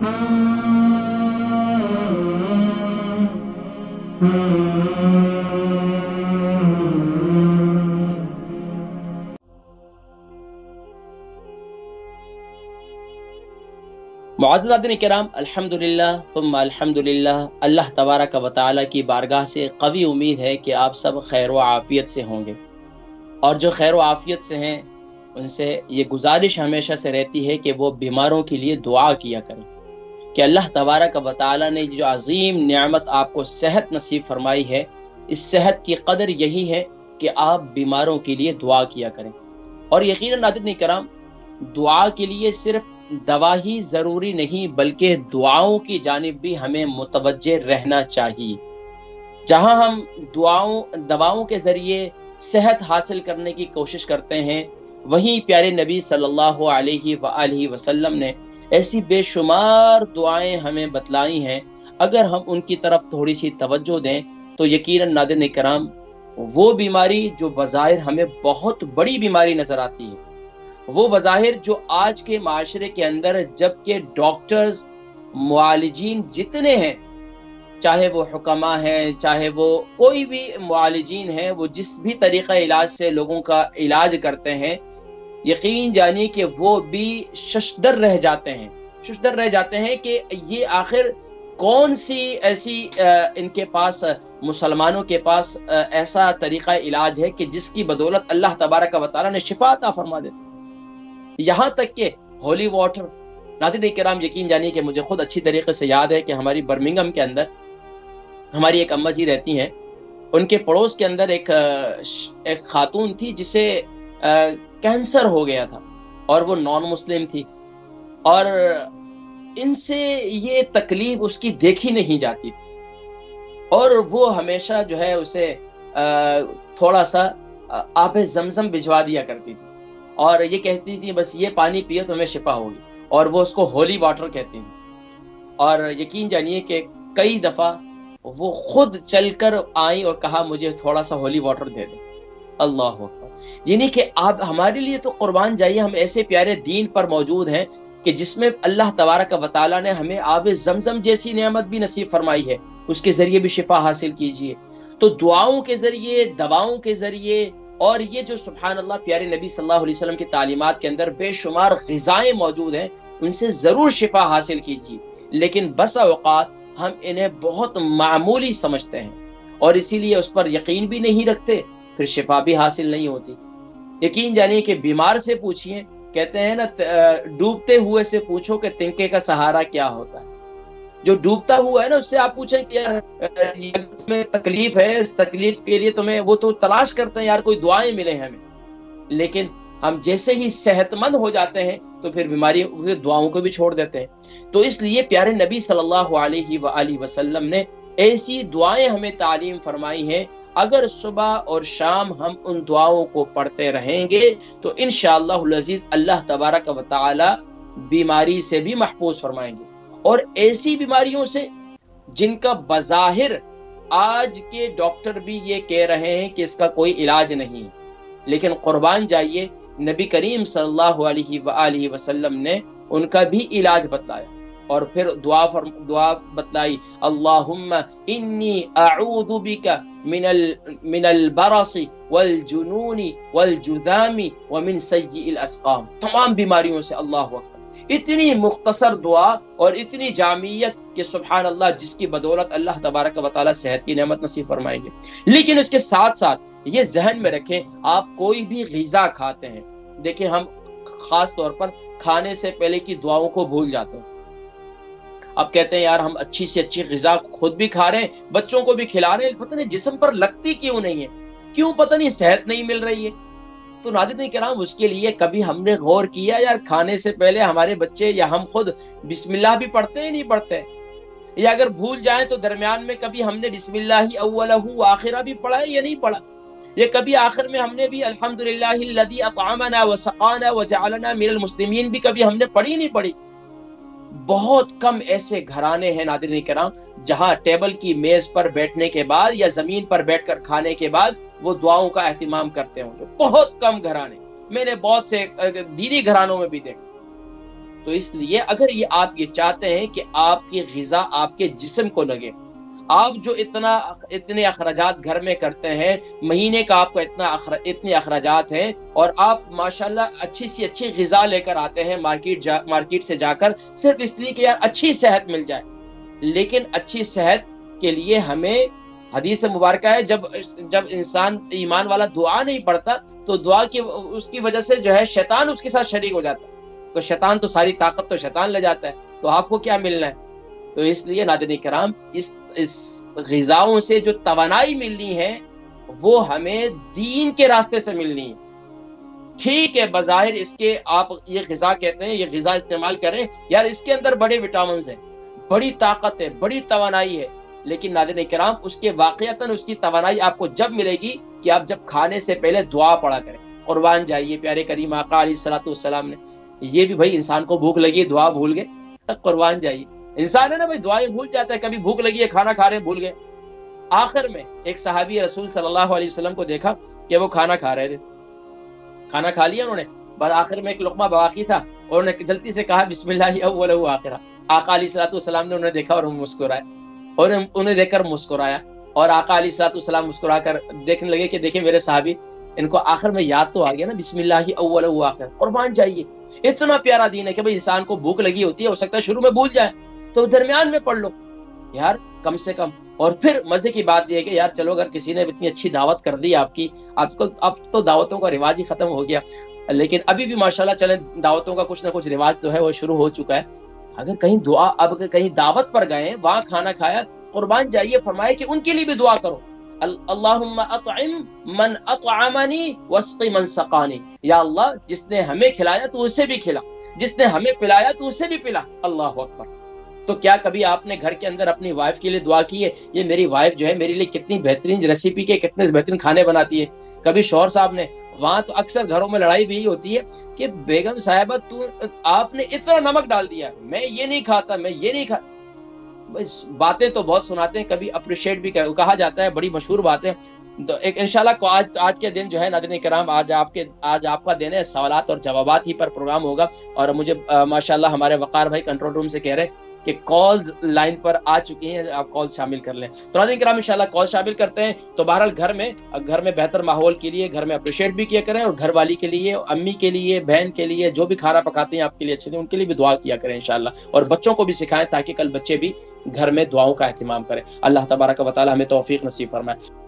मुअज़्ज़ज़ नाज़रीन किराम, अल्हम्दुलिल्लाह तुम्मा अल्हम्दुलिल्लाह। अल्लाह तबारक व तआला की बारगाह से कवी उम्मीद है कि आप सब खैर व आफियत से होंगे, और जो खैर व आफियत से हैं उनसे ये गुजारिश हमेशा से रहती है कि वो बीमारों के लिए दुआ किया करें कि अल्लाह तबारक व तआला ने जो अजीम नेमत आपको सेहत नसीब फरमाई है, इस सेहत की कदर यही है कि आप बीमारों के लिए दुआ किया करें। और यकीनन नाज़रीन किराम, दुआ के लिए सिर्फ दवा ही ज़रूरी नहीं, बल्कि दुआओं की जानिब भी हमें मुतवज्जे रहना चाहिए। जहाँ हम दवाओं के ज़रिए सेहत हासिल करने की कोशिश करते हैं, वहीं प्यारे नबी सल्लल्लाहु अलैहि वसल्लम ने ऐसी बेशुमार दुआएं हमें बतलाई हैं। अगर हम उनकी तरफ थोड़ी सी तवज्जो दें तो यकीनन नाज़रीन किराम, वो बीमारी जो बज़ाहिर हमें बहुत बड़ी बीमारी नज़र आती है, वो बज़ाहिर जो आज के माशरे के अंदर, जबकि डॉक्टर्स मुआलिजीन जितने हैं, चाहे वो हुक्मा हैं, चाहे वो कोई भी मुआलिजीन हैं, वो जिस भी तरीक़ा इलाज से लोगों का इलाज करते हैं, यकीन जानिए कि वो भी शशदर रह जाते हैं कि ये आखिर कौन सी ऐसी इनके पास, मुसलमानों के पास ऐसा तरीक़ा इलाज है कि जिसकी बदौलत अल्लाह तबारक व तआला ने शिफा अता फरमा देते। यहाँ तक कि होली वाटर, नाज़रीन किराम यकीन जानिए कि मुझे खुद अच्छी तरीके से याद है कि हमारी बर्मिंघम के अंदर हमारी एक अम्मा जी रहती हैं, उनके पड़ोस के अंदर एक खातून थी जिसे कैंसर हो गया था, और वो नॉन मुस्लिम थी, और इनसे ये तकलीफ उसकी देखी नहीं जाती थी, और वो हमेशा जो है उसे थोड़ा सा आबे ज़मज़म भिजवा दिया करती थी, और ये कहती थी बस ये पानी पिए तो हमें शिफा होगी, और वो उसको होली वाटर कहती थी। और यकीन जानिए कि कई दफ़ा वो खुद चलकर आई और कहा मुझे थोड़ा सा होली वाटर दे दो। अल्लाह अकबर। यानी कि आप हमारे लिए तो कुर्बान जाइए, हम ऐसे प्यारे दीन पर मौजूद हैं कि जिसमें अल्लाह तबारक व तआला ने हमें आबे ज़मज़म जैसी नेमत भी नसीब फरमाई है, उसके ज़रिए भी शिफा हासिल कीजिए। तो दुआओं के ज़रिए, दवाओं के ज़रिए, और ये जो सुभान अल्लाह प्यारे नबी सल्लल्लाहु अलैहि वसल्लम की तालीमात के अंदर बेशुमार ग़िज़ाएं मौजूद हैं, उनसे ज़रूर शिफा हासिल कीजिए। लेकिन बस औक़ात हम इन्हें बहुत मामूली समझते हैं और इसीलिए उस पर यकीन भी नहीं रखते, फिर शिफा भी हासिल नहीं होती। यकीन जानिए कि बीमार से पूछिए, कहते हैं ना, डूबते हुए से पूछो कि तिनके का सहारा क्या होता है। जो डूबता हुआ है ना, उससे आप पूछें कि यार तुम्हें तकलीफ है, इस तकलीफ के लिए तुम्हें, वो तो तलाश करते हैं यार कोई दुआएं मिले हमें। लेकिन हम जैसे ही सेहतमंद हो जाते हैं तो फिर बीमारी, फिर दुआओं को भी छोड़ देते हैं। तो इसलिए प्यारे नबी सल्लल्लाहु अलैहि वसल्लम ने ऐसी दुआएं हमें तालीम फरमाई हैं। अगर सुबह और शाम हम उन दुआओं को पढ़ते रहेंगे तो इंशाअल्लाहुल अज़ीज़ अल्लाह तबारक व तआला बीमारी से भी महफूज फरमाएंगे, और ऐसी बीमारियों से जिनका बज़ाहिर आज के डॉक्टर भी ये कह रहे हैं कि इसका कोई इलाज नहीं है, लेकिन कुर्बान जाइए नबी करीम सल्लल्लाहु अलैहि वसल्लम ने उनका भी इलाज बतलाया, और फिर दुआ बतलाई, अल्लाहुम्मा इन्नी अऊदु बिका मिनल बरसी वल जुनूनी वल जुदामी व मिन सय्यिल अस्काम। तमाम बीमारियों से। अल्लाह अकबर। इतनी मुख्तसर दुआ और इतनी जामियत कि सुभान अल्लाह, जिसकी बदौलत अल्लाह तबारक व तआला सेहत की नेमत नसीब फरमाएंगे। लेकिन इसके साथ साथ ये जहन में रखें, आप कोई भी ग़िज़ा खाते हैं, देखिए हम खास तौर पर खाने से पहले की दुआओं को भूल जाते हैं। अब कहते हैं यार हम अच्छी से अच्छी ग़िज़ा खुद भी खा रहे हैं, बच्चों को भी खिला रहे हैं, पता नहीं जिस्म पर लगती क्यों नहीं है, क्यों पता नहीं सेहत नहीं मिल रही है। तो नाज़रीन किराम, उसके लिए कभी हमने गौर किया यार खाने से पहले हमारे बच्चे या हम खुद बिस्मिल्लाह भी पढ़ते हैं, नहीं पढ़ते, या अगर भूल जाए तो दरमियान में कभी हमने बिस्मिल्लाहि अव्वलहु व आखिरा भी पढ़ा है या नहीं पढ़ा, या कभी आखिर में हमने भी अल्हम्दुलिल्लाहिल्लज़ी अतअमना व सक़ाना व जअलना मिनल मुस्लिमीन भी कभी हमने पढ़ी नहीं पढ़ी। बहुत कम ऐसे घराने हैं नाज़रीन किराम जहां टेबल की मेज पर बैठने के बाद या जमीन पर बैठकर खाने के बाद वो दुआओं का एहतिमाम करते होंगे। बहुत कम घराने, मैंने बहुत से दीनी घरानों में भी देखा। تو اس لیے اگر آپ یہ چاہتے ہیں کہ آپ کی غذا آپ کے جسم کو لگے، آپ جو اتنے اخراجات گھر میں کرتے ہیں، مہینے کا آپ کو اتنے اخراجات ہیں، اور آپ ماشاءاللہ اچھی سی اچھی غذا لے کر آتے ہیں مارکیٹ سے جا کر، صرف اس لیے کہ یار اچھی صحت مل جائے. لیکن اچھی صحت کے لیے ہمیں حدیث مبارکہ ہے، جب انسان ایمان والا دعا نہیں پڑھتا تو دعا کی اس کی وجہ سے جو ہے شیطان اس کے ساتھ شریک ہو جاتا ہے، تو شیطان تو ساری طاقت تو شیطان لے جاتا ہے، تو آپ کو کیا ملنا ہے؟ تو اس لیے ناظرین کرام، اس غذاؤں سے جو توانائی ملنی ہے وہ ہمیں دین کے راستے سے ملنی ہے. ٹھیک ہے بظاہر اس کے آپ یہ غذا کہتے ہیں، یہ غذا استعمال کریں، یار اس کے اندر بڑے وٹامنز ہیں، بڑی طاقت ہے، بڑی توانائی ہے، لیکن ناظرین کرام اس کے واقعتاً اس کی توانائی آپ کو جب ملے گی کہ آپ جب کھانے سے پہلے دعا پڑھا کریں. قربان جائیے پیارے کریم آقا علیہ الصلوۃ والسلام نے یہ بھی بھائی انسان کو بھوک لگی دعا بھول گئے، قربان جائیے انسان ہے نا بھائی دعائیں بھول جاتا ہے، کبھی بھوک لگی ہے کھانا کھا رہے ہیں بھول گئے. آخر میں ایک صحابی رسول صلی اللہ علیہ وسلم کو دیکھا کہ وہ کھانا کھا رہے تھے، کھانا کھا لیا انہوں نے، بس آخر میں ایک لقمہ باقی تھا اور انہوں نے جلدی سے کہا بسم اللہ اولہ و آخرہ. آقا علیہ الصلوۃ والسلام نے انہیں دیکھا اور مسکرائے، اور انہیں دیکھ کر مسکرایا، اور آقا علیہ الصلوۃ والسلام مسکرا کر دیکھنے لگے کہ دیکھیں میرے صحابی ان کو آخر میں یاد تو آ گیا نا بسم اللہ اولہ و آخرہ. قربان جائیے اتنا پیارا دین ہے کہ بھئی انسان کو بھوک لگی ہوتی ہے، ہو سکتا ہے شروع میں بھول جائے تو درمیان میں پڑھ لو یار کم سے کم. اور پھر مزے کی بات یہ ہے کہ یار چلو اگر کسی نے اتنی اچھی دعوت کر دی آپ کی، اب تو دعوتوں کا رواج ہی ختم ہو گیا، لیکن ابھی بھی ماشاءاللہ چلیں دعوتوں کا کچھ نہ کچھ رواج جو ہے وہ شروع ہو چکا ہے. اگر کہیں دعوت پر گئے وہاں کھانا کھایا، قربان جائیے فرمائے کہ ان کے لیے بھی دعا کرو، اللہم اطعم من اطعمنی واسقی من سقانی، یا اللہ جس نے ہمیں کھلایا تو اسے بھی کھلا، جس نے ہمیں پلایا تو اسے بھی پلا. اللہ اکبر. تو کیا کبھی آپ نے گھر کے اندر اپنی وائف کے لیے دعا کی ہے یہ میری وائف جو ہے میرے لیے کتنی بہترین ریسیپی کے کتنے بہترین کھانے بناتی ہے؟ کبھی شوہر صاحب نے، وہاں تو اکثر گھروں میں لڑائی بھی ہوتی ہے کہ بیگم صاحبہ آپ نے اتنا نمک ڈال دیا، میں یہ نہیں کھاتا، میں یہ نہیں کھاتا. باتیں تو بہت سناتے ہیں، کبھی اپریشیٹ بھی کہا جاتا ہے، بڑی مشہور باتیں. تو ایک انشاءاللہ آج کے دن جو ہے ناظرین کرام آج آپ کا دن ہے، سوالات اور جوابات ہی پر پروگرام ہوگا. اور مجھے ماشاءاللہ ہمارے وقار بھائی کنٹرول روم سے کہہ رہے ہیں کہ کالز لائن پر آ چکی ہیں، آپ کال شامل کر لیں. تو ناظرین کرام انشاءاللہ کال شامل کرتے ہیں. تو بہرحال گھر میں بہتر ماحول کے لیے گھر میں اپریشیٹ بھی کیا کریں، اور گھر والی کے لیے، امی کے لیے، بہن کے لیے، جو بھی کھانا پکاتے ہیں آپ کے لیے اچھے ان کے لیے بھی دعا کیا کریں انشاءاللہ. اور بچوں کو بھی سکھائیں تاکہ کل بچے بھی گھر میں دعاؤں کا اہتمام کریں. اللہ تبارک و تعالی ہمیں توفیق نصیب فرمائے.